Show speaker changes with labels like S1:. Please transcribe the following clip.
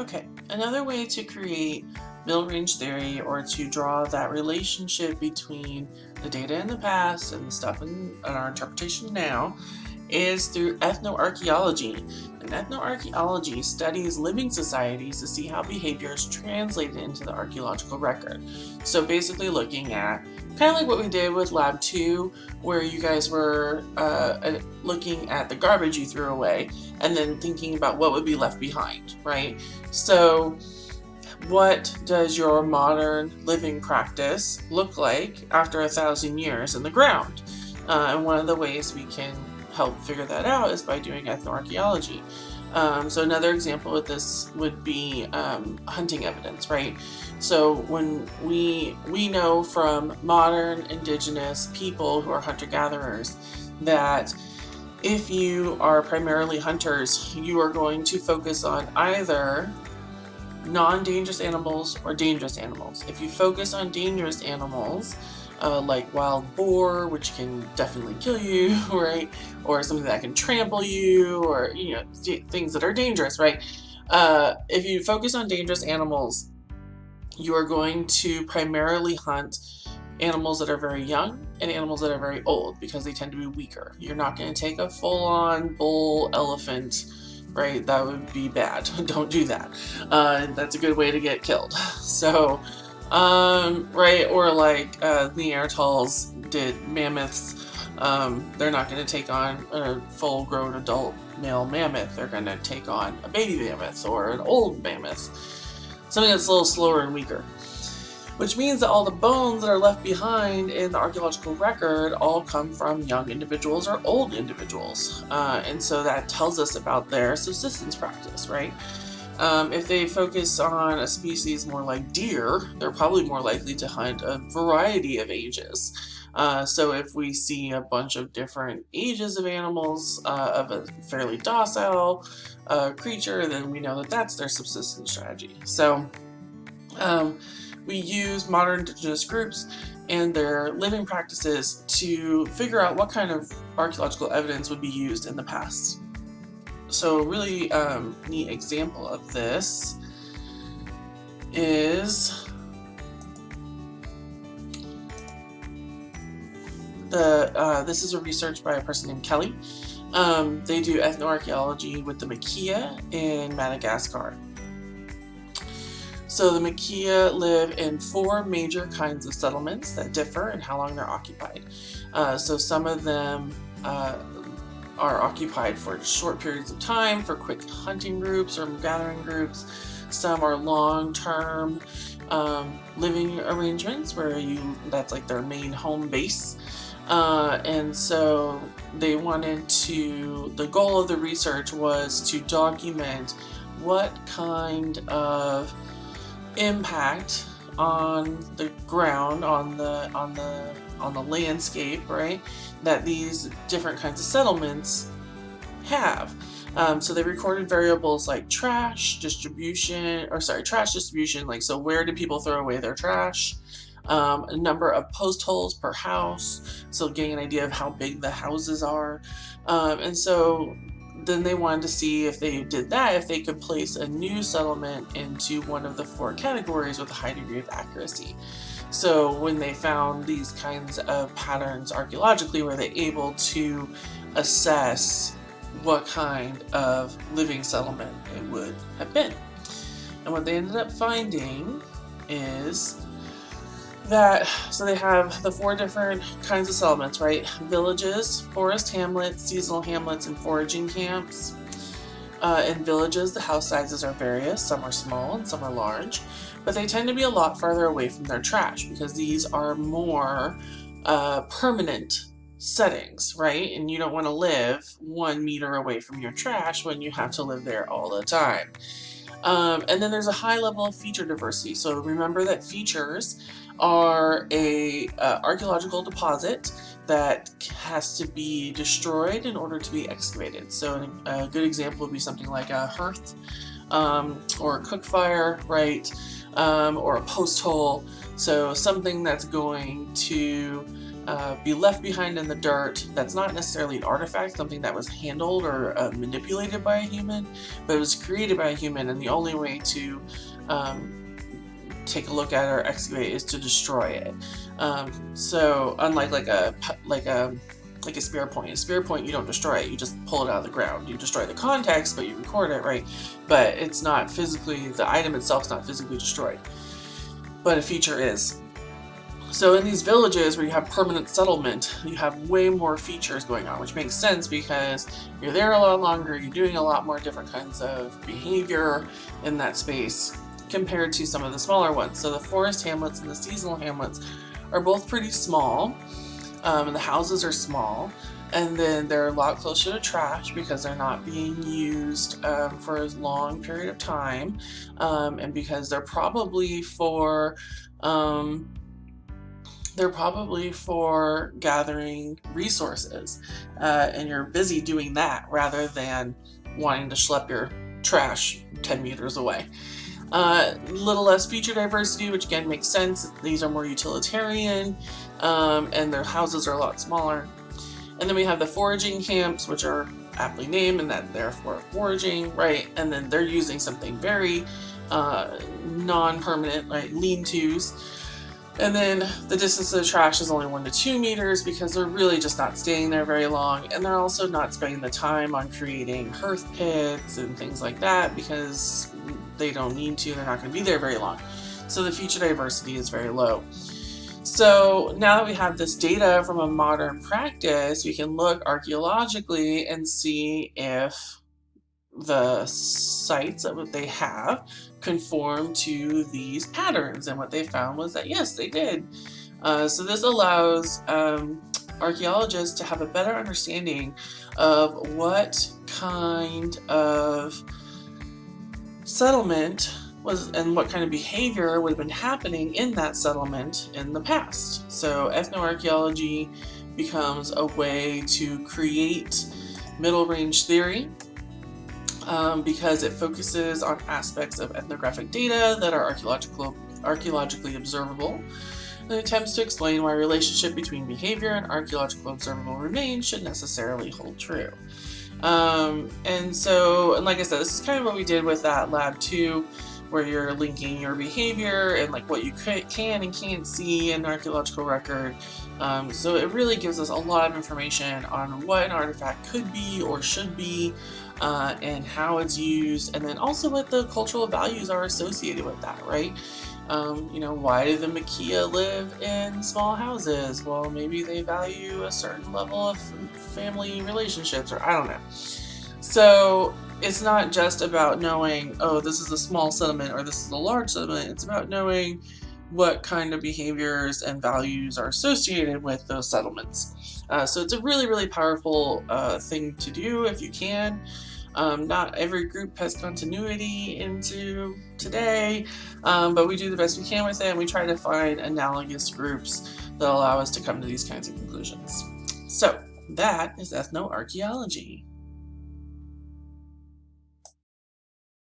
S1: Okay, another way to create middle range theory, or to draw that relationship between the data in the past and the stuff in our interpretation now, is through ethnoarchaeology. And ethnoarchaeology studies living societies to see how behavior is translated into the archaeological record. So basically looking at kind of like what we did with Lab 2, where you guys were looking at the garbage you threw away and then thinking about what would be left behind, right? So what does your modern living practice look like after 1,000 years in the ground? And one of the ways we can help figure that out is by doing ethnoarchaeology. So another example of this would be hunting evidence, right? So when we know from modern indigenous people who are hunter-gatherers that if you are primarily hunters, you are going to focus on either non-dangerous animals or dangerous animals. If you focus on dangerous animals, like wild boar, which can definitely kill you, right? Or something that can trample you, or things that are dangerous, right? If you focus on dangerous animals, you are going to primarily hunt animals that are very young and animals that are very old because they tend to be weaker. You're not going to take a full-on bull elephant, right? That would be bad. Don't do that. That's a good way to get killed. So, right, or like Neanderthals did mammoths. They're not going to take on a full-grown adult male mammoth. They're going to take on a baby mammoth or an old mammoth, something that's a little slower and weaker. Which means that all the bones that are left behind in the archaeological record all come from young individuals or old individuals. And so that tells us about their subsistence practice, right? If they focus on a species more like deer, they're probably more likely to hunt a variety of ages. So if we see a bunch of different ages of animals of a fairly docile creature, then we know that that's their subsistence strategy. So we use modern indigenous groups and their living practices to figure out what kind of archaeological evidence would be used in the past. So a really neat example of this is this is a research by a person named Kelly. They do ethnoarchaeology with the Makia in Madagascar. So the Makia live in 4 major kinds of settlements that differ in how long they're occupied. So some of them are occupied for short periods of time for quick hunting groups or gathering groups. Some are long-term living arrangements where that's like their main home base. And so the goal of the research was to document what kind of impact on the ground, on the landscape, right, that these different kinds of settlements have. So they recorded variables like trash distribution, like, so where do people throw away their trash, a number of post holes per house, so getting an idea of how big the houses are, and so then they wanted to see if they did that, if they could place a new settlement into one of the 4 categories with a high degree of accuracy. So when they found these kinds of patterns archaeologically, were they able to assess what kind of living settlement it would have been? And what they ended up finding is that, so they have the 4 different kinds of settlements, right? Villages, forest hamlets, seasonal hamlets, and foraging camps. In villages, the house sizes are various. Some are small and some are large, but they tend to be a lot farther away from their trash because these are more permanent settings, right? And you don't want to live 1 meter away from your trash when you have to live there all the time. And then there's a high level of feature diversity. So remember that features are a archaeological deposit that has to be destroyed in order to be excavated. So a good example would be something like a hearth or a cook fire, right, or a post hole. So something that's going to be left behind in the dirt that's not necessarily an artifact, something that was handled or manipulated by a human, but it was created by a human, and the only way to take a look at it or excavate is to destroy it. So unlike like a spear point, you don't destroy it, you just pull it out of the ground. You destroy the context, but you record it, right? But it's not physically, the item itself is not physically destroyed, but a feature is. So in these villages where you have permanent settlement, you have way more features going on, which makes sense because you're there a lot longer, you're doing a lot more different kinds of behavior in that space compared to some of the smaller ones. So the forest hamlets and the seasonal hamlets are both pretty small, and the houses are small, and then they're a lot closer to trash because they're not being used for a long period of time, and because they're probably for gathering resources, and you're busy doing that rather than wanting to schlep your trash 10 meters away. Little less feature diversity, which again makes sense. These are more utilitarian, and their houses are a lot smaller. And then we have the foraging camps, which are aptly named, and that they're for foraging, right? And then they're using something very non-permanent, like lean-tos. And then the distance of the trash is only 1 to 2 meters because they're really just not staying there very long, and they're also not spending the time on creating hearth pits and things like that because they don't need to, they're not going to be there very long. So the feature diversity is very low. So now that we have this data from a modern practice, we can look archaeologically and see if the sites that they have conform to these patterns, and what they found was that yes, they did. So this allows archaeologists to have a better understanding of what kind of settlement was and what kind of behavior would have been happening in that settlement in the past. So ethnoarchaeology becomes a way to create middle range theory, because it focuses on aspects of ethnographic data that are archaeologically observable, and attempts to explain why a relationship between behavior and archaeological observable remains should necessarily hold true. And like I said, this is kind of what we did with that lab 2, where you're linking your behavior and like what you can and can't see in an archaeological record. So it really gives us a lot of information on what an artifact could be or should be, and how it's used, and then also what the cultural values are associated with that, right? Why do the Makia live in small houses? Well, maybe they value a certain level of family relationships, or I don't know. So it's not just about knowing, oh, this is a small settlement or this is a large settlement. It's about knowing what kind of behaviors and values are associated with those settlements. So it's a really, really powerful thing to do if you can. Not every group has continuity into today, but we do the best we can with it, and we try to find analogous groups that allow us to come to these kinds of conclusions. So that is ethnoarchaeology.